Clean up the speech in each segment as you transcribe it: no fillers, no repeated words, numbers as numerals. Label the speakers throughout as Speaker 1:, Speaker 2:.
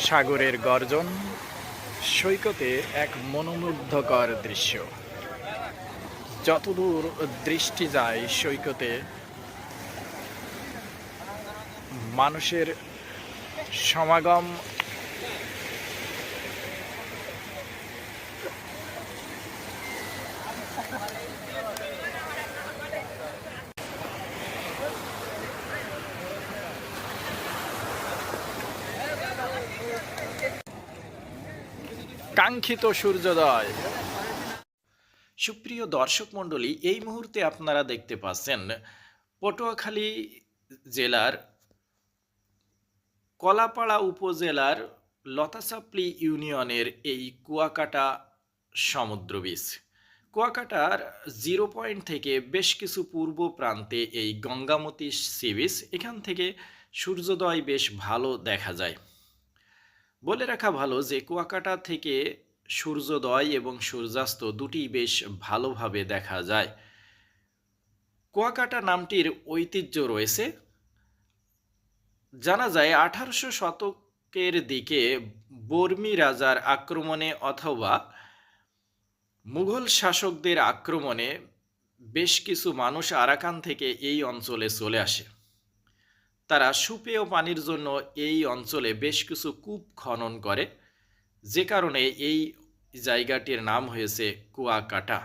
Speaker 1: সাগরের গর্জন, সৈকতে এক মনোমুগ্ধকর দৃশ্য। যতদূর দৃষ্টি যায় সৈকতে মানুষের সমাগম, কাঙ্ক্ষিত সূর্যোদয়। সুপ্রিয় দর্শক মণ্ডলী, এই মুহূর্তে আপনারা দেখতে পাচ্ছেন পটুয়াখালী জেলার কলাপাড়া উপজেলার লতাচাপড়ি ইউনিয়নের এই কুয়াকাটা সমুদ্র বীচ। কুয়াকাটার 0 পয়েন্ট থেকে বেশ কিছু পূর্ব প্রান্তে এই গঙ্গামতী সি বিচ, এখান থেকে সূর্যোদয় বেশ ভালো দেখা যায়। বলে রাখা ভালো যে কুয়াকাটা থেকে সূর্যোদয় এবং সূর্যাস্ত দুটি বেশ ভালোভাবে দেখা যায়। কুয়াকাটা নামটির ঐতিহ্য রয়েছে। জানা যায় 1800 শতকের দিকে বর্মী রাজার আক্রমণে অথবা মুঘল শাসকদের আক্রমণে বেশ কিছু মানুষ আরাকান থেকে এই অঞ্চলে চলে আসে। তারা সুপেয় পানির জন্য এই অঞ্চলে বেশ কিছু কূপ খনন করে, যে কারণে এই জায়গাটির নাম হয়েছে কুয়াকাটা।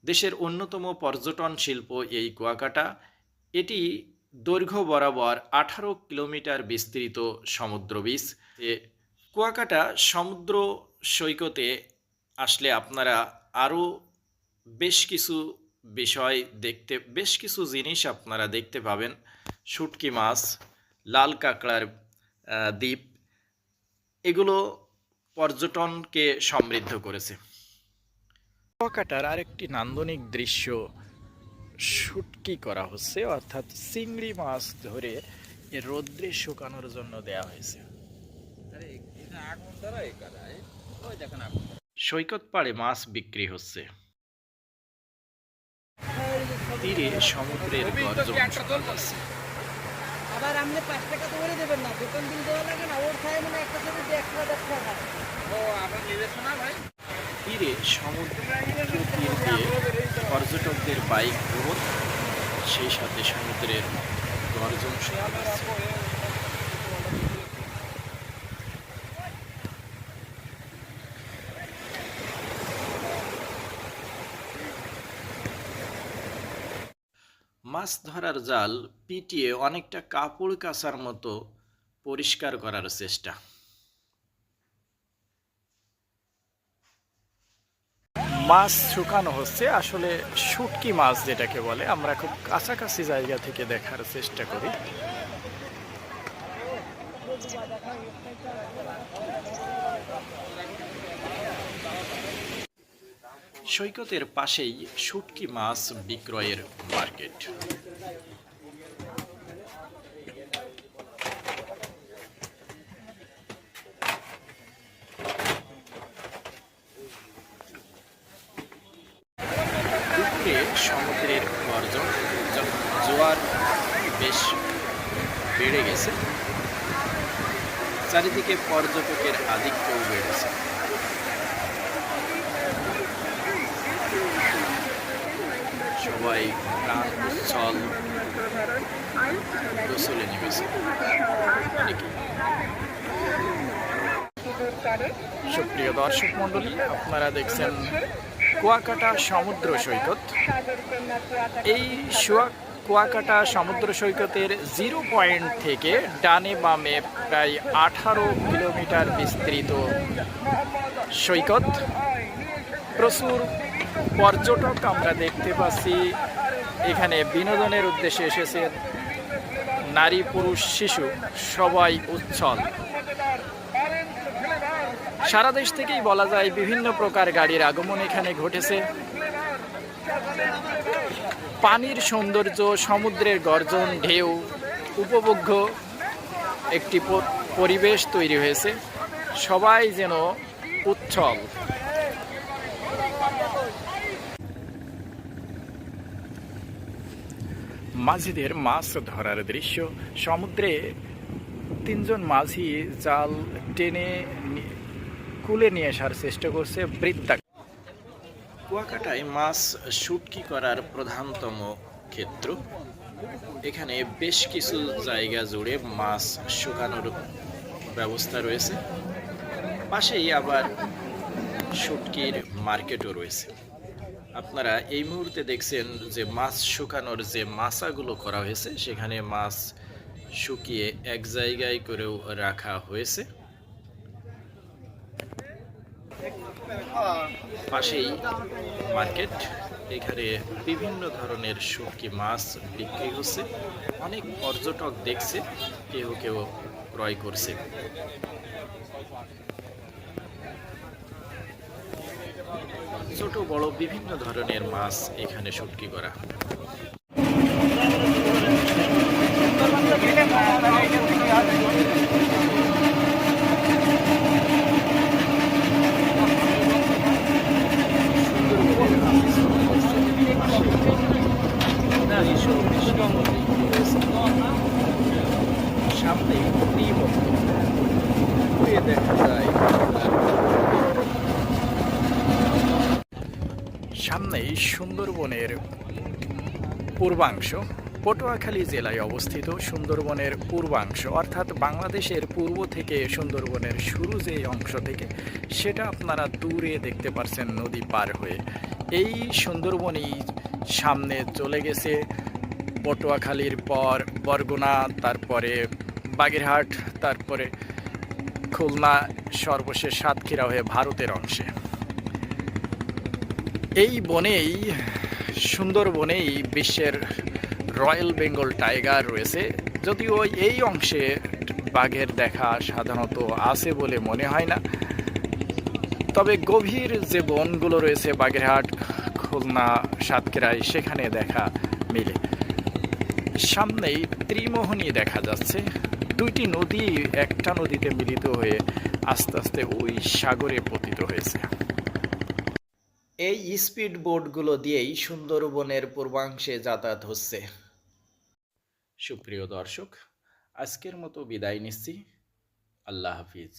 Speaker 1: দেশের অন্যতম পর্যটন শিল্প এই কুয়াকাটা। এটি দৈর্ঘ্য বরাবর 18 কিলোমিটার বিস্তৃত সমুদ্র বীচ। কুয়াকাটা সমুদ্র সৈকতে আসলে আপনারা আরও বেশ কিছু বিষয় বেশ কিছু জিনিস আপনারা দেখতে পাবেন। শুটকি মাছ, লাল কাঁকড়ার দ্বীপ, এগুলো পর্যটনকে সমৃদ্ধ করেছে। কুয়াকাটার আরেকটি নান্দনিক দৃশ্য শুটকি করা হচ্ছে, অর্থাৎ চিংড়ি মাছ ধরে রোদ্রে শুকানোর জন্য দেয়া হয়েছে। সৈকত পাড়ে মাছ বিক্রি হচ্ছে। তীরে সমুদ্রের গর্জন শোনা যাচ্ছে।
Speaker 2: আবার আপনি 5 টাকা তো করে দেবেন না, দোকান বিল দেওয়া লাগে না, ওর খায় মানে একটা ছবি 100 টাকা। ও আপনার নিজস্ব না ভাই?
Speaker 1: তীরে সমুদ্র তীর দিয়ে পর্যটকদের বাইক ভ্রমণ, সেই সাথে সমুদ্রের গর্জন শোনা যাচ্ছে। মাছ ধরার জাল পিটিয়ে অনেকটা কাপড় কাচার মতো পরিষ্কার করার চেষ্টা। মাছ শুকানো হচ্ছে, আসলে শুটকি মাছ যেটাকে বলে, আমরা খুব কাছাকাছি জায়গা থেকে দেখার চেষ্টা করি। সৈকতের পাশেই শুটকি মাছ বিক্রয়ের মার্কেট। দুপুরে সমুদ্রের গর্জন, জোয়ার বেশ বেড়ে গেছে, চারিদিকে পর্যটকের আধিক্যও বেড়েছে। সবাই প্রাণ উচ্ছল গোসলে নেমেছে। সুপ্রিয় দর্শক মণ্ডলী, আপনারা দেখছেন কুয়াকাটা সমুদ্র সৈকত। এই কুয়াকাটা সমুদ্র সৈকতের 0 পয়েন্ট থেকে ডানে বামে প্রায় 18 কিলোমিটার বিস্তৃত সৈকত। প্রচুর পর্যটক আমরা দেখতে পাচ্ছি এখানে বিনোদনের উদ্দেশ্যে এসেছেন। নারী, পুরুষ, শিশু সবাই উচ্ছল। সারা দেশ থেকেই বলা যায় বিভিন্ন প্রকার গাড়ির আগমন এখানে ঘটেছে। পানির সৌন্দর্য, সমুদ্রের গর্জন, ঢেউ উপভোগ্য একটি পরিবেশ তৈরি হয়েছে। সবাই যেন উচ্ছল। মাঝিদের মাছ ধরার দৃশ্য। সমুদ্রে
Speaker 3: তিনজন মাঝি জাল টেনে কুলে নিয়ে আসার চেষ্টা করছে বৃত্তা।
Speaker 1: কুয়াকাটায় মাছ শুটকি করার প্রধানতম ক্ষেত্র। এখানে বেশ কিছু জায়গা জুড়ে মাছ শুকানোর ব্যবস্থা রয়েছে, পাশেই আবার শুটকির মার্কেটও রয়েছে। আপনারা এই মুহূর্তে দেখছেন যে মাছ শুকানোর যে মাচাগুলো করা হয়েছে, সেখানে মাছ শুকিয়ে এক জায়গায় করেও রাখা হয়েছে। পাশেই মার্কেট, এখানে বিভিন্ন ধরনের শুটকি মাছ বিক্রি হচ্ছে। অনেক পর্যটক দেখছে, কেউ কেউ ক্রয় করছে। ছোট বড় বিভিন্ন ধরনের মাছ এখানে শুটকি করা। সামনে দেখা যায়,
Speaker 3: সামনেই সুন্দরবনের পূর্বাংশ, পটুয়াখালী জেলায় অবস্থিত সুন্দরবনের পূর্বাংশ, অর্থাৎ বাংলাদেশের পূর্ব থেকে সুন্দরবনের শুরু যে অংশ থেকে, সেটা আপনারা দূরে দেখতে পাচ্ছেন নদী পার হয়ে। এই সুন্দরবনই সামনে চলে গেছে পটুয়াখালীর পর বরগুনা, তারপরে বাগেরহাট, তারপরে খুলনা, সর্বশেষ সাতক্ষীরা হয়ে ভারতের অংশে। এই বনেই, সুন্দরবনেই বিশ্বের রয়্যাল বেঙ্গল টাইগার রয়েছে। যদিও এই অংশে বাঘের দেখা সাধারণত আছে বলে মনে হয় না, তবে গভীর যে বনগুলো রয়েছে বাগেরহাট, খুলনা, সাতক্ষীরায়, সেখানে দেখা মিলে। সামনেই ত্রিমোহনী দেখা যাচ্ছে, দুইটি নদী একটা নদীতে মিলিত হয়ে আস্তে আস্তে ওই সাগরে পতিত হয়েছে।
Speaker 1: এই স্পিড বোটগুলো দিয়েই সুন্দরবনের পূর্বাংশে যাতায়াত হচ্ছে। সুপ্রিয় দর্শক, আজকের মতো বিদায় নিচ্ছি। আল্লাহ হাফিজ।